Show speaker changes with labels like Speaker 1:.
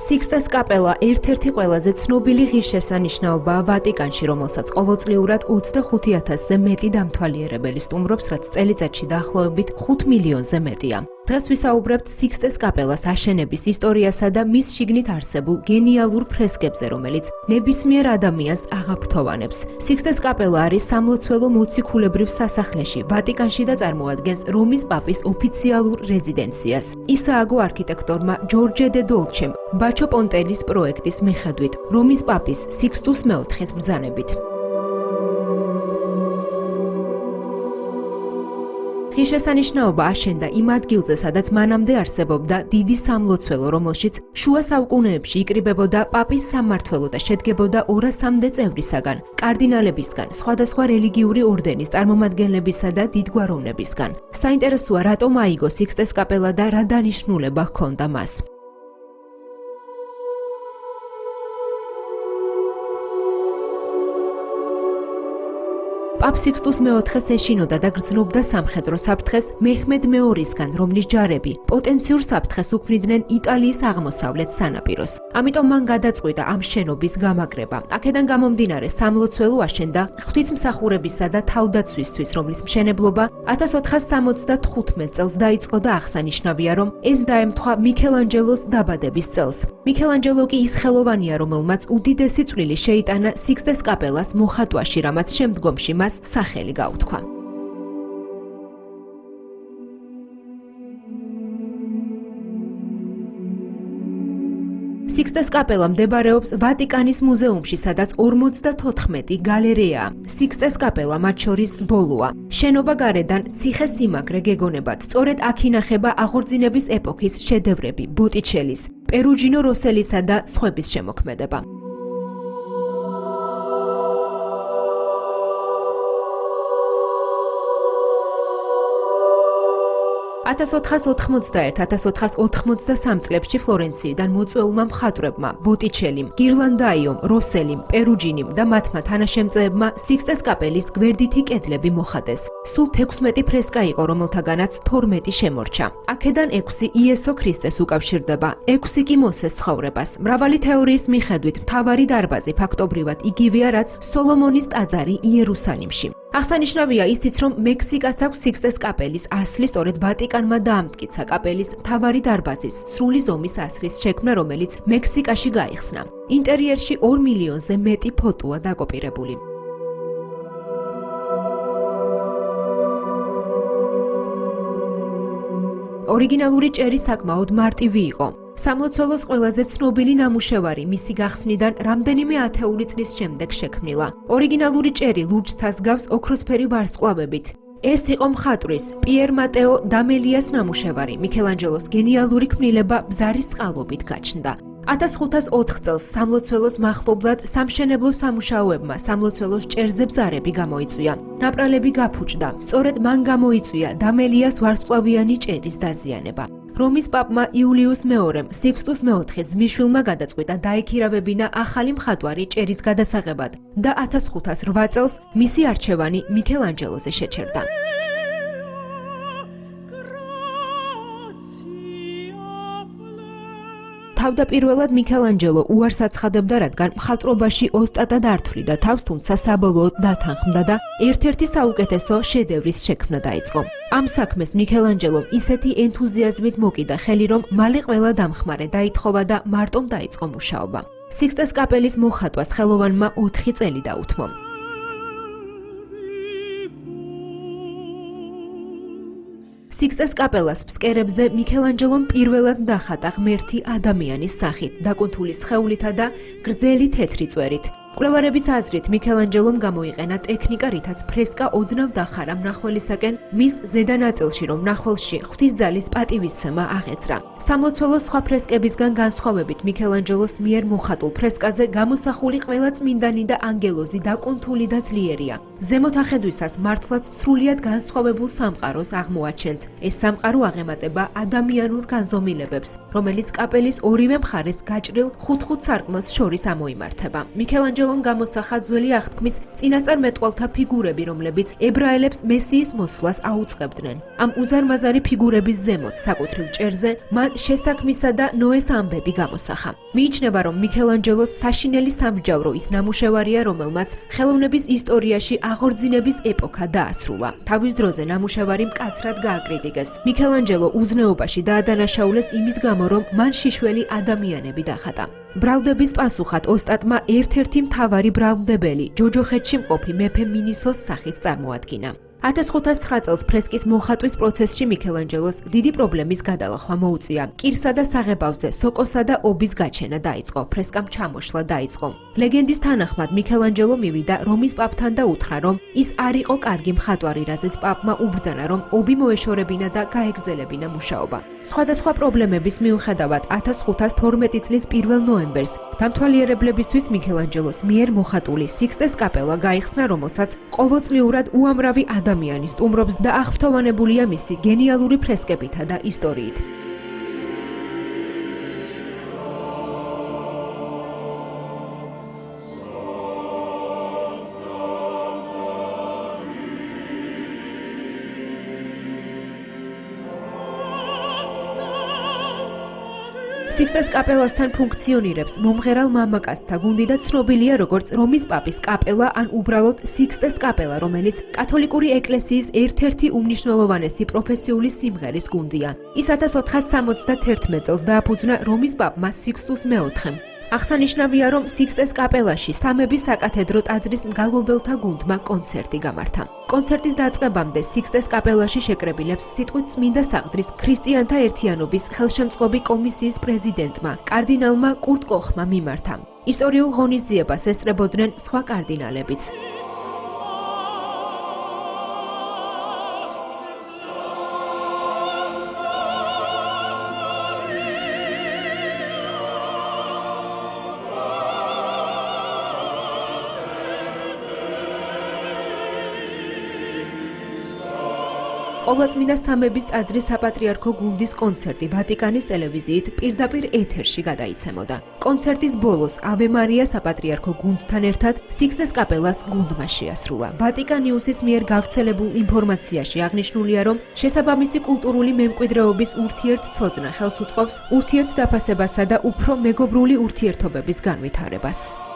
Speaker 1: სიქსტეს კაპელა ერთ-ერთი ყველაზე ცნობილი ღირსშესანიშნაობაა ვატიკანში, რომელსაც ყოველწლიურად 25,000-ზე მეტი დამთვალიერებელი სტუმრობს, რაც წელიწადში დაახლოებით 5 მილიონზე მეტია. დღეს ვისაუბრებთ სიქსტეს კაპელას აშენების ისტორიასა და მის შიგნით არსებულ გენიალურ ფრესკებზე, რომელიც ნებისმიერ ადამიანს აღაფრთოვანებს. სიქსტეს კაპელა არის სამლოცველო მოციქულებრივ სასახლეში, ვატიკანში და წარმოადგენს რომის პაპის ოფიციალურ რეზიდენციას. ის ააგო არქიტექტორმა ჯორჯე დე დოლჩემ ბაჩო პონტელის პროექტის მიხედვით, რომის პაპის სიქსტუს მეოთხეს ბრძანებით. ღირსშესანიშნაობა აშენდა იმ ადგილზე, სადაც მანამდე არსებობდა დიდი სამლოცველო, რომელშიც შუა საუკუნეებში იკრიბებოდა პაპის სამმართველო და შედგებოდა 200-მდე წევრისაგან, კარდინალებისგან, სხვადასხვა რელიგიური ორდენის წარმომადგენლებისა და დიდგვაროვნებისგან. საინტერესოა, რატომ აიგო სიქსტეს კაპელა და რა დანიშნულება ჰქონდა მას. პაპ სიქსტუს მეოთხეს ეშინოდა და გრძნობდა სამხედრო საფრთხეს მეჰმედ მეორისგან, რომლის ჯარები პოტენციურ საფრთხეს უქმნიდნენ იტალიის აღმოსავლეთ სანაპიროს. ამიტომ მან გადაწყვიტა ამ შენობის გამაგრება. აქედან გამომდინარე სამლოცველო აშენდა ღვთისმსახურებისა და თავდაცვისთვის, რომლის მშენებლობა 1475 წელს დაიწყო და აღსანიშნავია, რომ ეს დაემთხვა მიქელანჯელოს დაბადების წელს. მიქელანჯელო კი ის ხელოვანია, რომელმაც უდიდესი წვლილი შეიტანა სიქსტეს კაპელას მოხატვაში, რამაც შემდგომში მას სახელი გაუთქვა. სიქსტეს კაპელა მდებარეობს ვატიკანის მუზეუმში, სადაც 54 გალერეაა. სიქსტეს კაპელა მათ შორის ბოლოა. შენობა გარედან ციხე-სიმაგრე გეგონებათ. სწორედ აქ ინახება აღორძინების ეპოქის შედევრები ბოტიჩელის, პერუჯინო როსელისა და სხვების შემოქმედება. 1491-1483 წლებში ფლორენციიდან მოწვეულმა მხატვრებმა ბოტიჩელიმ, გირლანდაიომ, როსელიმ, პერუჯინიმ და მათმა თანაშემწეებმა სიქსტეს კაპელის გვერდითი კედლები მოხატეს. სულ 16 ფრესკა იყო, რომელთაგანაც 12 შემორჩა. აქედან 6 იესო ქრისტეს უკავშირდება, 6 კი მოსეს ცხოვრებას. მრავალი თეორიის მიხედვით მთავარი დარბაზი ფაქტობრივად იგივეა, რაც სოლომონის ტაძარი იერუსალიმში. აღსანიშნავია ისიც, რომ მექსიკას აქვს სიქსტეს კაპელის ასლი, სწორედ ვატიკანმა დაამტკიცა კაპელის მთავარი დარბაზის სრული ზომის ასლის შექმნა, რომელიც მექსიკაში გაიხსნა. ინტერიერში 2 მილიონზე მეტი ფოტოა დაკოპირებული. ორიგინალური ჭერი საკმაოდ მარტივი იყო. სამლოცველოს ყველაზე ცნობილი ნამუშევარი მისი გახსნიდან რამდენიმე ათეული წლის შემდეგ შექმნილა. ორიგინალური ჭერი ლურჯცას გავს ოქროსფერი ვარსკვლავებით. ეს იყო მხატვრის პიერ მატეო დამელიას ნამუშევარი. მიქელანჯელოს გენიალური ქმნილება ბზარის წყალობით გაჩნდა. 1504 წელს სამლოცველოს მახლობლად სამშენებლო სამუშაოებმა სამლოცველოს ჭერზე ბზარები გამოიწვია. ნაპრალები გაფუჭდა. სწორედ მან გამოიწვია დამელიას ვარსკვლავიანი ჭერის დაზიანება. რომის პაპმა იულიუს მეორემ სიქსტუს მეოთხეს ძმისშვილმა გადაწყვიტა დაექირავებინა ახალი მხატვარი ჭერის გადასაღებად და 1508 წელს მისი არჩევანი მიქელანჯელოზე შეჩერდა. თავდაპირველად მიქელანჯელო უარს აცხადებდა, რადგან მხატვრობაში ოსტატად არ თვლიდა თავს, თუმცა საბოლოოდ დათანხმდა და ერთ-ერთი საუკეთესო შედევრის შექმნა დაიწყო. ამ საქმეს მიქელანჯელომ ისეთი ენთუზიაზმით მოკიდა ხელი, რომ მალე ყველა დამხმარე დაითხოვა და მარტომ დაიწყო მუშაობა. სიქსტეს კაპელის მოხატვას ხელოვანმა 4 წელი დაუთმო. სიქსტეს კაპელას ფსკერებზე მიქელანჯელომ პირველად დახატა ღმერთი ადამიანის სახით, დაკუნთული სხეულითა და გრძელი თეთრი წვერით. მკვლევარების აზრით მიქელანჯელომ გამოიყენა ტექნიკა, რითაც ფრესკა ოდნავ დახარა მნახველისაკენ მის ზედა ნაწილში, რომ მნახველში ღვთისძალის პატივისცემა აღეძრა. სამლოცველოს სხვა ფრესკებისგან განსხვავებით მიქელანჯელოს მიერ მოხატულ ფრესკაზე გამოსახული ყველა წმინდანი და ანგელოზი დაკუნთული და ძლიერია. ზემოთ ახედვისას მართლაც სრულიად განსხვავებულ სამყაროს აღმოაჩენთ. ეს სამყარო აღემატება ადამიანურ განზომილებებს, რომელიც კაპელის ორივე მხარეს გაჭრილ 5 სარკმელს შორის ამოიმართება. მიქელანჯელო მიქელანჯელომ გამოსახა ძველი აღთქმის წინასწარმეტყველთა ფიგურები, რომლებიც ებრაელებს მესიის მოსვლას აუწყებდნენ. ამ უზარმაზარი ფიგურების ზემოთ საკუთრივ ჭერზე მან შესაქმისა და ნოეს ამბები გამოსახა. მიიჩნევა, რომ მიქელანჯელოს საშინელი სამსჯავრო ის ნამუშევარია, რომელმაც ხელოვნების ისტორიაში აღორძინების ეპოქა დაასრულა. თავის დროზე ნამუშევარი მკაცრად გააკრიტიკეს. მიქელანჯელო უზნეობაში დაადანაშაულეს იმის გამო, რომ მან შიშველი ადამიანები დახატა. ბრალდების პასუხად ოსტატმა ერთ-ერთი მთავარი ბრალმდებელი ჯოჯოხეთში მყოფი მეფე მინისოს სახით წარმოადგინა. 1509 წელს ფრესკის მოხატვის პროცესში მიქელანჯელოს დიდი პრობლემის გადალახვა მოუწია. კირსა და საღებავზე სოკოსა და ობის გაჩენა დაიწყო, ფრესკამ ჩამოშლა დაიწყო. ლეგენდის თანახმად მიქელანჯელო მივიდა რომის პაპთან და უთხრა, რომ ის არ იყო კარგი მხატვარი, რაზეც პაპმა უბრძანა, რომ ობი მოეშორებინა და გაეგრძელებინა მუშაობა. სხვადასხვა პრობლემების მიუხედავად 1512 წლის 1 ნოემბერს დამთვალიერებლებისთვის მიქელანჯელოს მიერ მოხატული სიქსტეს კაპელა გაიხსნა, რომელსაც ყოველწლიურად უამრავი ადამიანი სტუმრობს და აღფრთოვანებულია მისი გენიალური ფრესკებითა და ისტორიით. სიქსტეს კაპელასთან ფუნქციონირებს მომღერალ მამაკაცთა გუნდი და ცნობილია როგორც რომის პაპის კაპელა ან უბრალოდ სიქსტეს კაპელა, რომელიც კათოლიკური ეკლესიის ერთ-ერთი უმნიშვნელოვანესი პროფესიული სიმღერის გუნდია. ის 1471 წელს დააფუძნა რომის პაპმა სიქსტუს მეოთხემ. აღსანიშნავია, რომ სიქსტეს კაპელაში სამების საკათედრო ტაძრის მგალობელთა გუნდმა კონცერტი გამართა. კონცერტის დაწყებამდე სიქსტეს კაპელაში შეკრებილებს სიტყვით წმინდა საყდრის ქრისტიანთა ერთიანობის ხელშემწყობი კომისიის პრეზიდენტმა, კარდინალმა კურტ კოხმა მიმართა. ისტორიულ ღონისძიებას ესწრებოდნენ სხვა კარდინალებიც. ყოვლადწმინდა სამების ტაძრის საპატრიარქო გუნდის კონცერტი ვატიკანის ტელევიზიით პირდაპირ ეთერში გადაიცემოდა. კონცერტის ბოლოს ave maria საპატრიარქო გუნდთან ერთად სიქსტეს კაპელას გუნდმა შეასრულა. ვატიკანიუსის მიერ გავრცელებულ ინფორმაციაში აღნიშნულია, რომ შესაბამისი კულტურული მემკვიდრეობის ურთიერთცოდნა ხელს უწყობს ურთიერთდაფასებასა და უფრო მეგობრული ურთიერთობების განვითარებას.